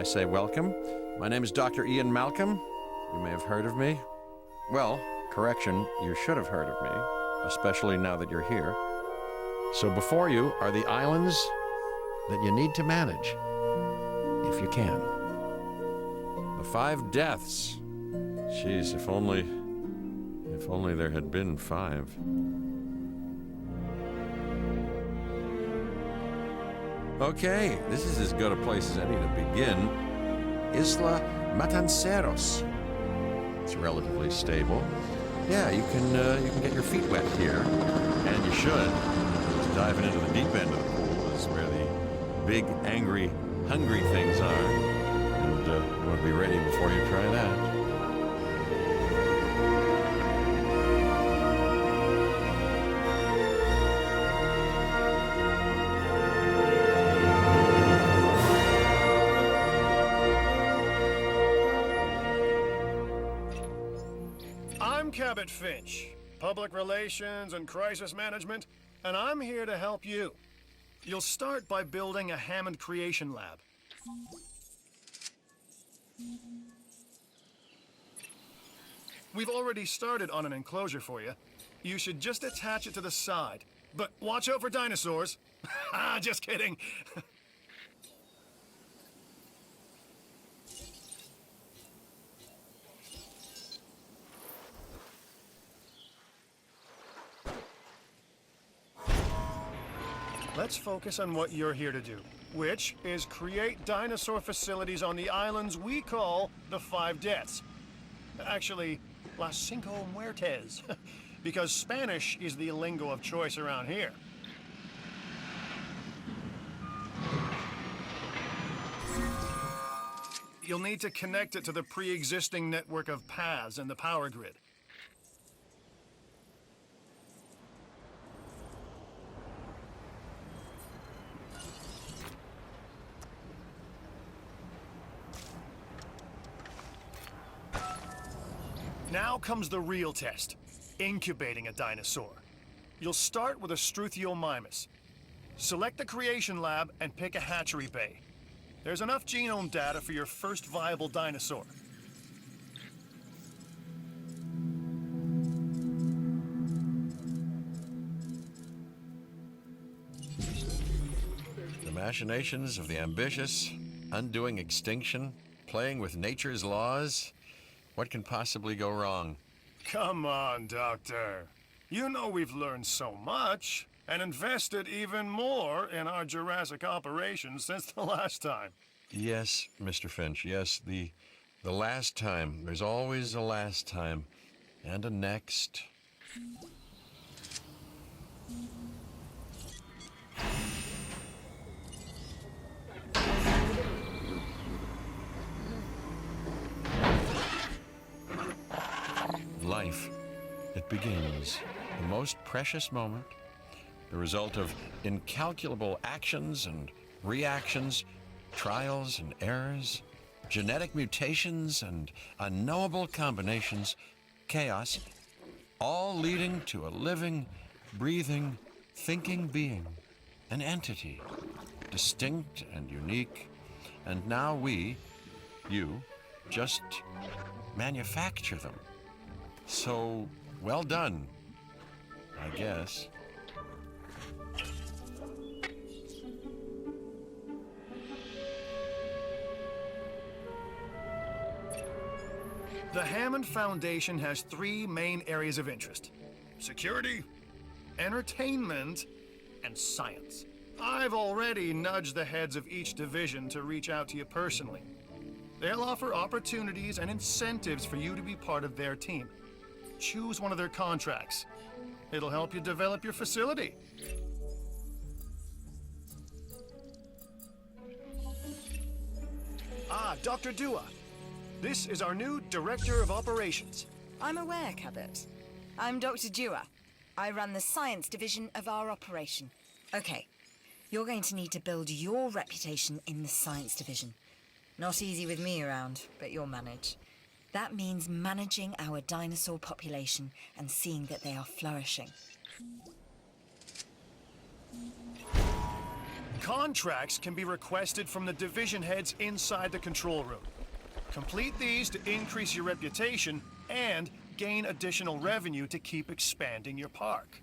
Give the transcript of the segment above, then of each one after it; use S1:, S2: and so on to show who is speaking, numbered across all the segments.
S1: say welcome. My name is Dr. Ian Malcolm. You may have heard of me. Well, correction, you should have heard of me, especially now that you're here. So before you are the islands that you need to manage, if you can. The 5 deaths. Jeez, if only there had been 5. Okay, this is as good a place as any to begin. Isla Matanceros. It's relatively stable. Yeah, you can get your feet wet here, and you should. Diving into the deep end of the pool is where the big, angry, hungry things are, and you want to be ready before you try that.
S2: I'm Cabot Finch, Public Relations and Crisis Management, and I'm here to help you. You'll start by building a Hammond Creation Lab. We've already started on an enclosure for you. You should just attach it to the side. But watch out for dinosaurs. Just kidding. Let's focus on what you're here to do, which is create dinosaur facilities on the islands we call the 5 Deaths. Actually, Las Cinco Muertes, because Spanish is the lingo of choice around here. You'll need to connect it to the pre-existing network of paths and the power grid. Now comes the real test, incubating a dinosaur. You'll start with a Struthiomimus. Select the creation lab and pick a hatchery bay. There's enough genome data for your first viable dinosaur.
S1: The machinations of the ambitious, undoing extinction, playing with nature's laws. What can possibly go wrong?
S2: Come on, Doctor. You know we've learned so much and invested even more in our Jurassic operations since the last time.
S1: Yes, Mr. Finch, yes, the last time. There's always a last time. And a next. Life, it begins, the most precious moment, the result of incalculable actions and reactions, trials and errors, genetic mutations and unknowable combinations, chaos, all leading to a living, breathing, thinking being, an entity, distinct and unique, and now we, you, just manufacture them. So, well done, I guess.
S2: The Hammond Foundation has 3 main areas of interest: security, entertainment, and science. I've already nudged the heads of each division to reach out to you personally. They'll offer opportunities and incentives for you to be part of their team. Choose one of their contracts. It'll help you develop your facility. Dr. Dua. This is our new Director of Operations.
S3: I'm aware, Cabot. I'm Dr. Dua. I run the science division of our operation. Okay, you're going to need to build your reputation in the science division. Not easy with me around, but you'll manage. That means managing our dinosaur population and seeing that they are flourishing.
S2: Contracts can be requested from the division heads inside the control room. Complete these to increase your reputation and gain additional revenue to keep expanding your park.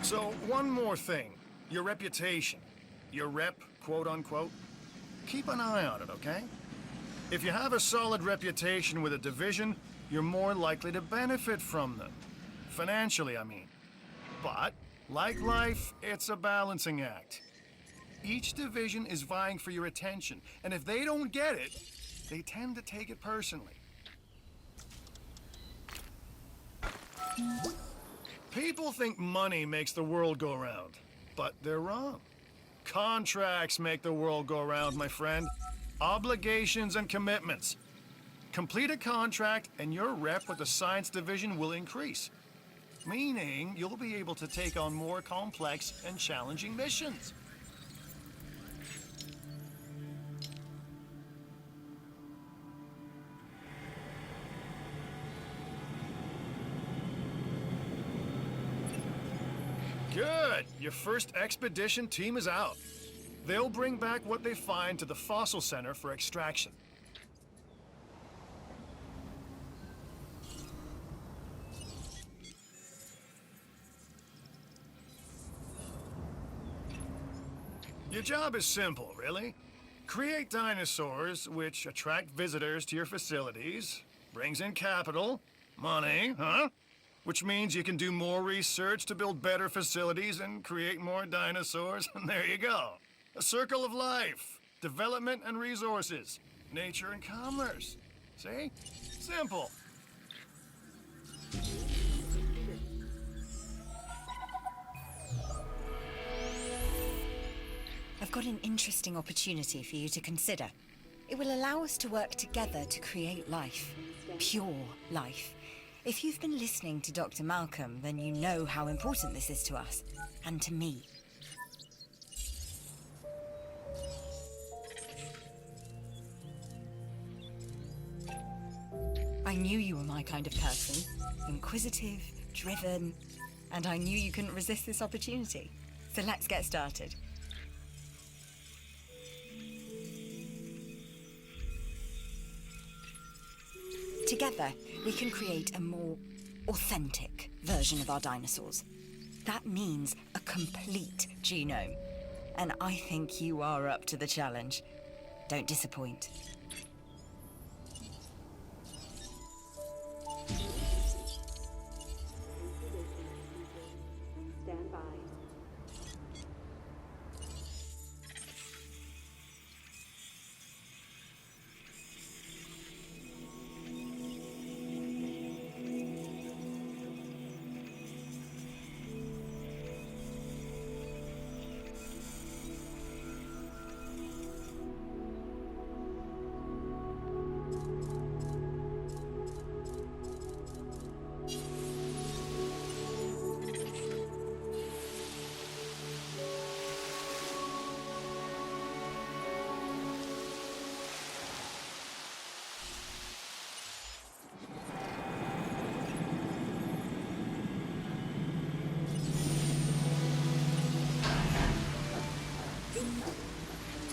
S2: So, one more thing. Your reputation. Your rep, quote unquote. Keep an eye on it, okay? If you have a solid reputation with a division, you're more likely to benefit from them. Financially, I mean. But, like life, it's a balancing act. Each division is vying for your attention, and if they don't get it, they tend to take it personally. People think money makes the world go round, but they're wrong. Contracts make the world go round, my friend. Obligations and commitments. Complete a contract and your rep with the science division will increase. Meaning you'll be able to take on more complex and challenging missions. Good. Your first expedition team is out. They'll bring back what they find to the fossil center for extraction. Your job is simple, really. Create dinosaurs which attract visitors to your facilities, brings in capital, money, huh? Which means you can do more research to build better facilities and create more dinosaurs, and there you go. A circle of life, development and resources, nature and commerce. See? Simple.
S3: I've got an interesting opportunity for you to consider. It will allow us to work together to create life. Pure life. If you've been listening to Dr. Malcolm, then you know how important this is to us, and to me. I knew you were my kind of person. Inquisitive, driven, and I knew you couldn't resist this opportunity. So let's get started. Together, we can create a more authentic version of our dinosaurs. That means a complete genome. And I think you are up to the challenge. Don't disappoint.
S4: Stand by.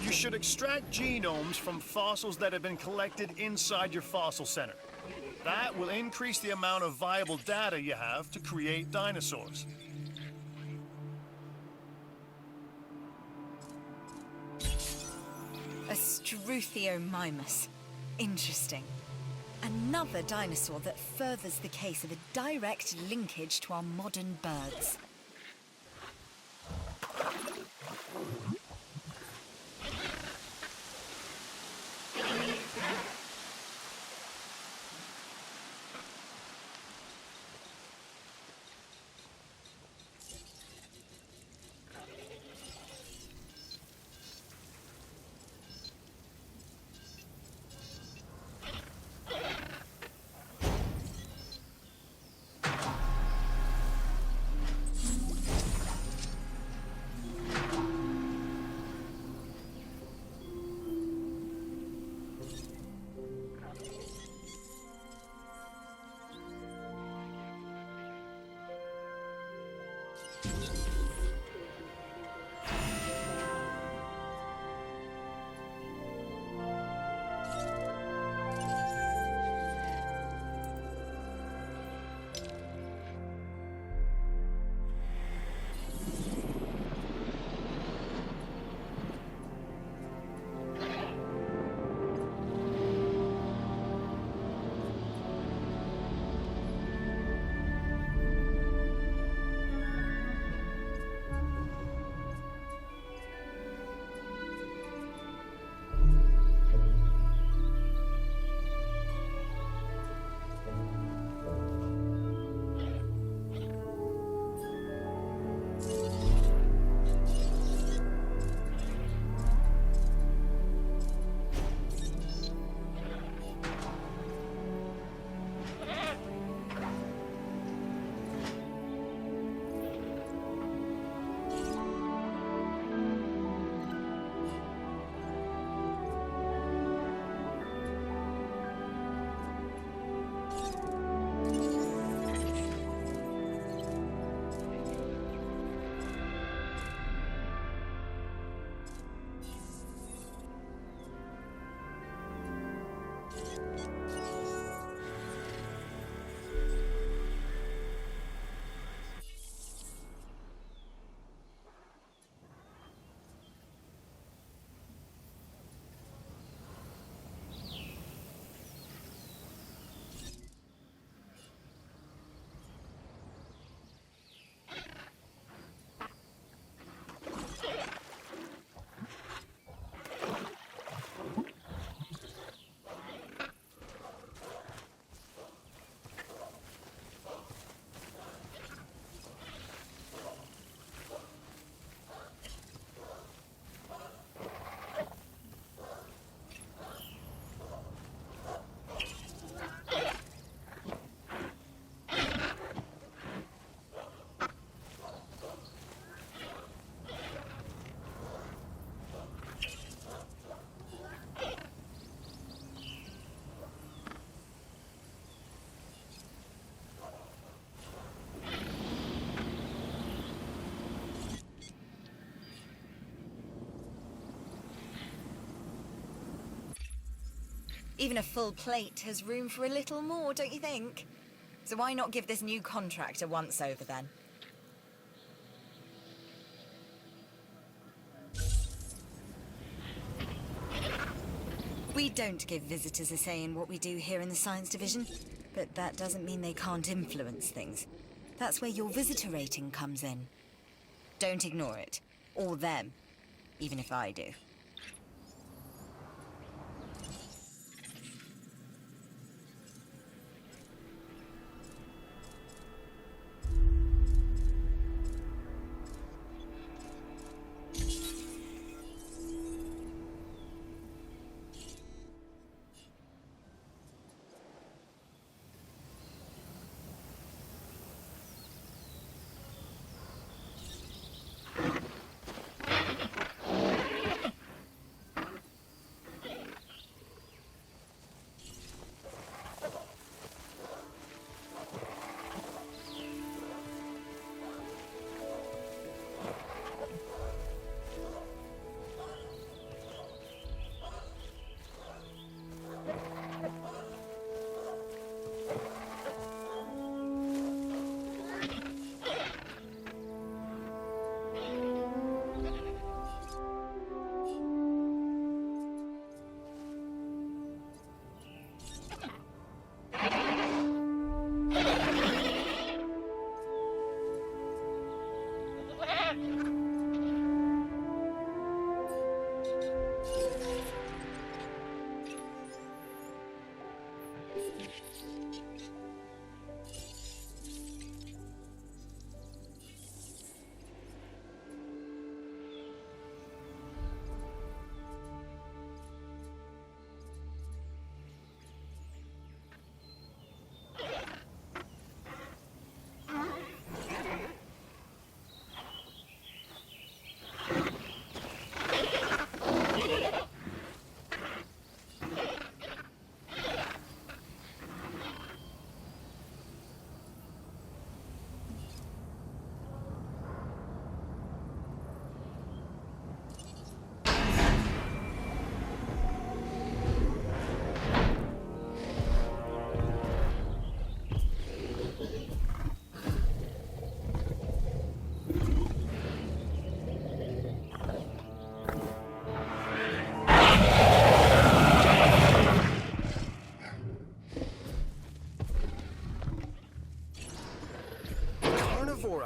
S2: You should extract genomes from fossils that have been collected inside your fossil center. That will increase the amount of viable data you have to create dinosaurs.
S3: A Struthiomimus. Interesting. Another dinosaur that furthers the case of a direct linkage to our modern birds. Even a full plate has room for a little more, don't you think? So why not give this new contract a once-over then? We don't give visitors a say in what we do here in the Science Division, but that doesn't mean they can't influence things. That's where your visitor rating comes in. Don't ignore it. Or them. Even if I do.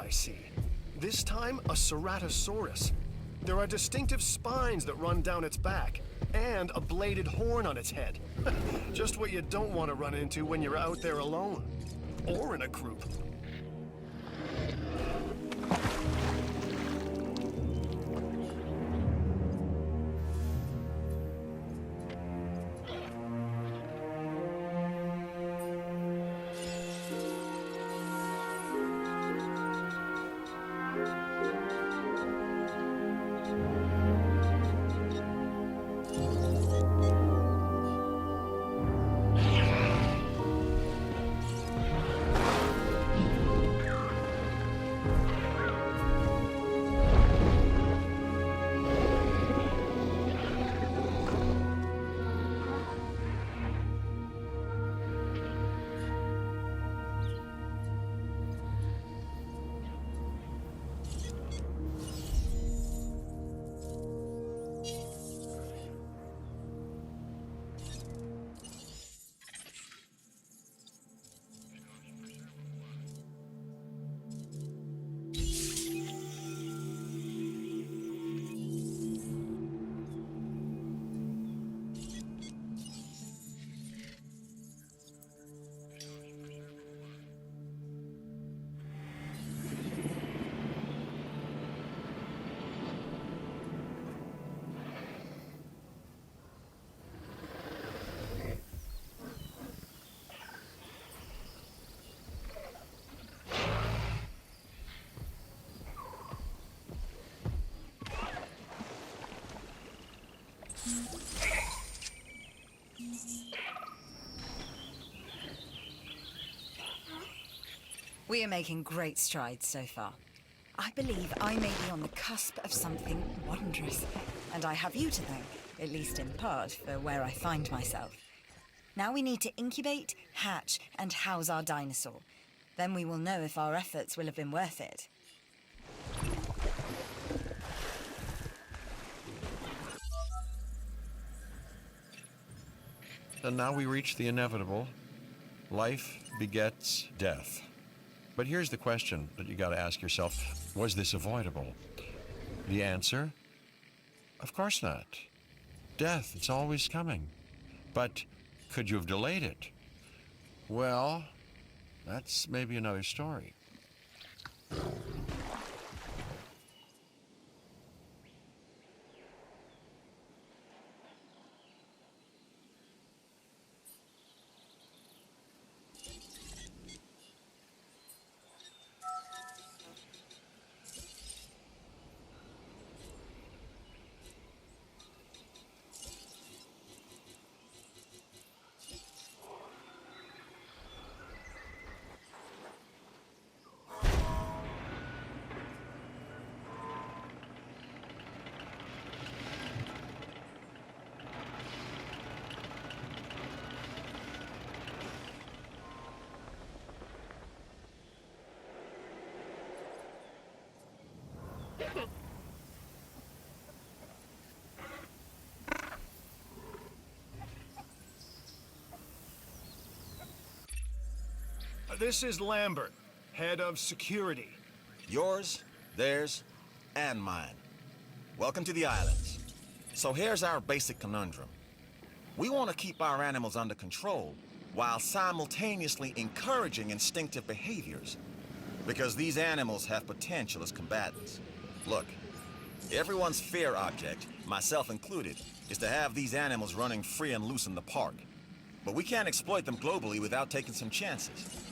S2: I see. This time, a Ceratosaurus. There are distinctive spines that run down its back, and a bladed horn on its head. Just what you don't want to run into when you're out there alone. Or in a group.
S3: We are making great strides so far. I believe I may be on the cusp of something wondrous, and I have you to thank, at least in part, for where I find myself. Now we need to incubate, hatch, and house our dinosaur. Then we will know if our efforts will have been worth it.
S1: And now we reach the inevitable. Life begets death. But here's the question that you got to ask yourself. Was this avoidable? The answer? Of course not. Death, it's always coming. But could you have delayed it? Well, that's maybe another story.
S2: This is Lambert, head of security.
S4: Yours, theirs, and mine. Welcome to the islands. So here's our basic conundrum. We want to keep our animals under control while simultaneously encouraging instinctive behaviors. Because these animals have potential as combatants. Look, everyone's fear object, myself included, is to have these animals running free and loose in the park. But we can't exploit them globally without taking some chances.